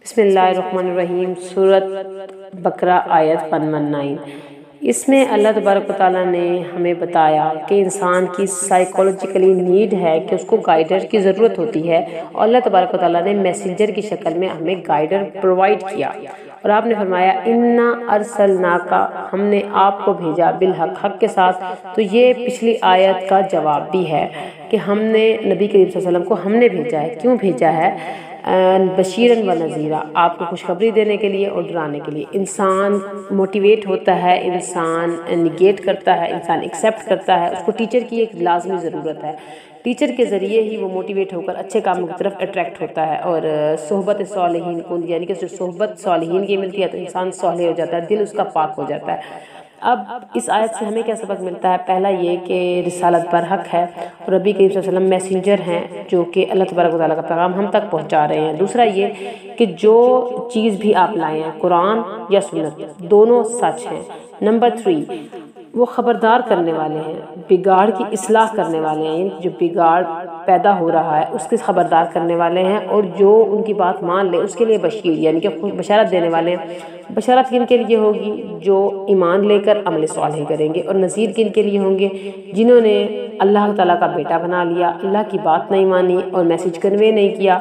بسم اللہ الرحمن الرحیم۔ سورۃ بقرہ آیت 119۔ اس میں اللہ تبارک و تعالیٰ نے ہمیں بتایا کہ انسان کی سائیکولوجیکلی نیڈ ہے کہ اس کو گائیڈر کی ضرورت ہوتی ہے، اور اللہ تبارک و تعالیٰ نے میسنجر کی شکل میں ہمیں گائیڈر پرووائڈ کیا، اور آپ نے فرمایا انا ارسلناک، ہم نے آپ کو بھیجا بالحق، حق کے ساتھ۔ تو یہ پچھلی آیت کا جواب بھی ہے کہ ہم نے نبی کریم صلی اللہ علیہ وسلم کو ہم نے بھیجا ہے۔ کیوں بھیجا ہے؟ بشیرن و نذیرا، آپ کو خوشخبری دینے کے لیے اور ڈرانے کے لیے۔ انسان موٹیویٹ ہوتا ہے، انسان نگیٹ کرتا ہے، انسان ایکسیپٹ کرتا ہے، اس کو ٹیچر کی ایک لازمی ضرورت ہے۔ ٹیچر کے ذریعے ہی وہ موٹیویٹ ہو کر اچھے کاموں کی طرف اٹریکٹ ہوتا ہے، اور صحبت صالحین کو، یعنی کہ صحبت صالحین کی ملتی ہے تو انسان صالح ہو جاتا ہے، دل اس کا پاک ہو جاتا ہے۔ اب اس آیت سے ہمیں کیا سبق ملتا ہے؟ پہلا یہ کہ رسالت پر حق ہے، اور نبی کریم صلی اللہ علیہ وسلم میسنجر ہیں جو کہ اللہ تبارک و تعالیٰ کا پیغام ہم تک پہنچا رہے ہیں۔ دوسرا یہ کہ جو چیز بھی آپ لائے ہیں، قرآن یا سنت، دونوں سچ ہیں۔ نمبر 3، وہ خبردار کرنے والے ہیں، بگاڑ کی اصلاح کرنے والے ہیں، یعنی جو بگاڑ پیدا ہو رہا ہے اس کے خبردار کرنے والے ہیں، اور جو ان کی بات مان لے اس کے لیے بشیر، یعنی کہ بشارت دینے والے ہیں۔ بشارت کن کے لیے ہوگی؟ جو ایمان لے کر عمل صالح کریں گے، اور نذیر کن کے لیے ہوں گے؟ جنہوں نے اللہ تعالیٰ کا بیٹا بنا لیا، اللہ کی بات نہیں مانی اور میسج کنوے نہیں کیا،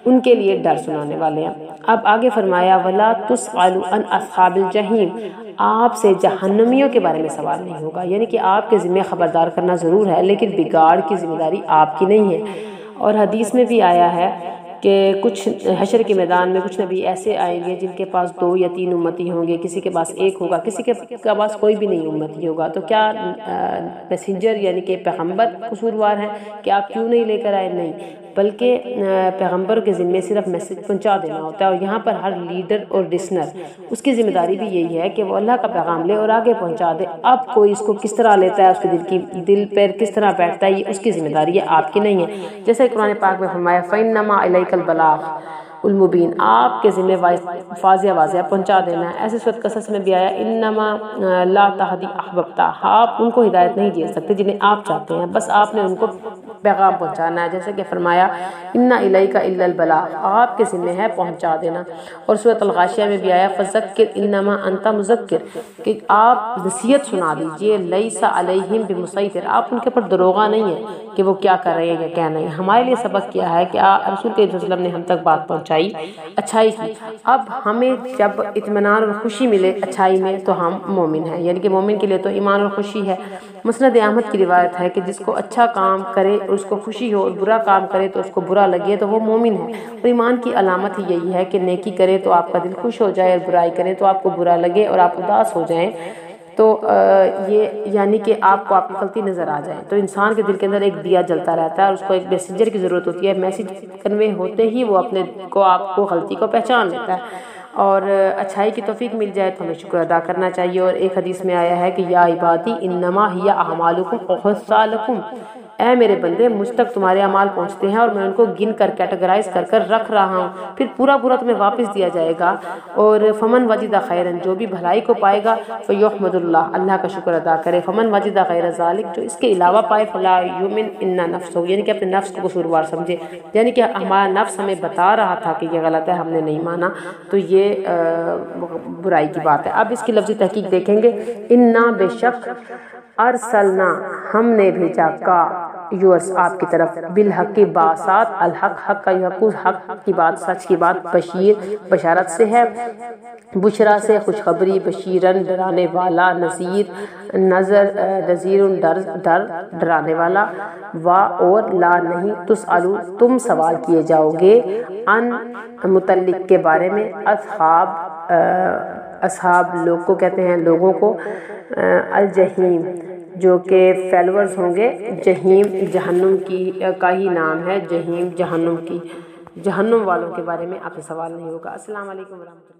ان کے لیے ڈر سنانے والے ہیں۔ اب آگے فرمایا وَلَا تُسْأَلُ عَنْ أَصْحَابِ الْجَحِيمِ، آپ سے جہنمیوں کے بارے میں سوال نہیں ہوگا، یعنی کہ آپ کے ذمہ خبردار کرنا ضرور ہے، لیکن بگاڑ کی ذمہ داری آپ کی نہیں ہے۔ اور حدیث میں بھی آیا ہے کہ کچھ حشر کے میدان میں کچھ نبی ایسے آئیں گے جن کے پاس 2 یا 3 امتی ہوں گے، کسی کے پاس 1 ہوگا، کسی کے پاس کوئی بھی نہیں امتی ہوگا۔ تو کیا میسنجر یعنی کہ پیغمبر قصوروار ہیں کہ آپ کیوں نہیں لے کر آئے؟ نہیں، بلکہ پیغمبر کے ذمے صرف میسج پہنچا دینا ہوتا ہے، اور یہاں پر ہر لیڈر اور لسنر اس کی ذمہ داری بھی یہی ہے کہ وہ اللہ کا پیغام لے اور آگے پہنچا دے۔ اب کوئی اس کو کس طرح لیتا ہے، اس کے دل پر کس طرح بیٹھتا ہے، یہ اس کی ذمہ داری ہے، آپ کی نہیں ہے۔ جیسے قرآن پاک میں فرمایا فَإِنَّمَا عَلَيْكَ الْبَلَاغُ المبین، آپ کے ذمہ واضح پہنچا دینا ہے۔ ایسے سورۃ قصص میں بھی آیا انما لا تہدی احببت، آپ ان کو ہدایت نہیں دے سکتے جنہیں آپ چاہتے ہیں، بس آپ نے ان کو پیغام پہنچانا ہے۔ جیسے کہ فرمایا ان الیک الا البلاغ، آپ کے ذمہ ہے پہنچا دینا۔ اور سورۃ الغاشیہ میں بھی آیا فذکر انما انت مذکر، کہ آپ نصیحت سنا دیجئے، لیس علیہم بمسیطر، آپ ان کے اوپر دروغہ نہیں ہے کہ وہ کیا کر رہے ہیں یا کیا نہیں۔ ہمارے لیے سبق کیا ہے کہ رسول کے وسلم نے ہم تک بات پہنچائی، اچھائی کی۔ اب ہمیں جب اطمینان اور خوشی ملے اچھائی میں تو ہم مومن ہیں، یعنی کہ مومن کے لیے تو ایمان اور خوشی ہے۔ مسند احمد کی روایت ہے کہ جس کو اچھا کام کرے اور اس کو خوشی ہو، اور برا کام کرے تو اس کو برا لگے، تو وہ مومن ہے۔ اور ایمان کی علامت ہی یہی ہے کہ نیکی کرے تو آپ کا دل خوش ہو جائے، اور برائی کرے تو آپ کو برا لگے اور آپ اداس ہو جائیں، تو یہ یعنی کہ آپ کو آپ کی غلطی نظر آ جائے۔ تو انسان کے دل کے اندر ایک دیا جلتا رہتا ہے، اور اس کو ایک میسنجر کی ضرورت ہوتی ہے، میسج کنوے ہوتے ہی وہ اپنے کو آپ کو غلطی کو پہچان لیتا ہے، اور اچھائی کی توفیق مل جائے تو ہمیں شکر ادا کرنا چاہیے۔ اور ایک حدیث میں آیا ہے کہ یا عبادی انما ہی اعمالکم احصیٰ لکم، اے میرے بندے مجھ تک تمہارے اعمال پہنچتے ہیں اور میں ان کو گن کر کیٹیگرائز کر کر رکھ رہا ہوں، پھر پورا تمہیں واپس دیا جائے گا۔ اور فمن وجد خیرا، جو بھی بھلائی کو پائے گا فیحمد اللہ، اللہ کا شکر ادا کرے۔ فمن وجد غیر ذالک، جو اس کے علاوہ پائے فلا یؤمن ان نفسہ، یعنی کہ اپنے نفس کو قصوروار سمجھے، یعنی کہ ہمارا نفس ہمیں بتا رہا تھا کہ یہ غلط ہے، ہم نے نہیں مانا، تو یہ برائی کی بات ہے۔ اب اس کی لفظی تحقیق دیکھیں گے، انا بے شک ارسلنا، ہم نے بھیجا کا یورس آپ کی طرف، بالحق کی باسات، الحق حق کا یحقوز، حق کی بات سچ کی بات، بشیر بشارت سے ہے، بشرا سے خوشخبری، بشیرن ڈرانے والا، نذیر نذیر ڈرانے والا، وا اور لا نہیں، تسألو تم سوال کیے جاؤ گے، ان متعلق کے بارے میں، اصحاب لوگ کو کہتے ہیں لوگوں کو، الجحیم جو کہ فیلورز ہوں گے، جہیم جہنم کا ہی نام ہے، جہیم جہنم والوں کے بارے میں آپ سے سوال نہیں ہوگا۔ السلام علیکم ورحمۃ اللہ۔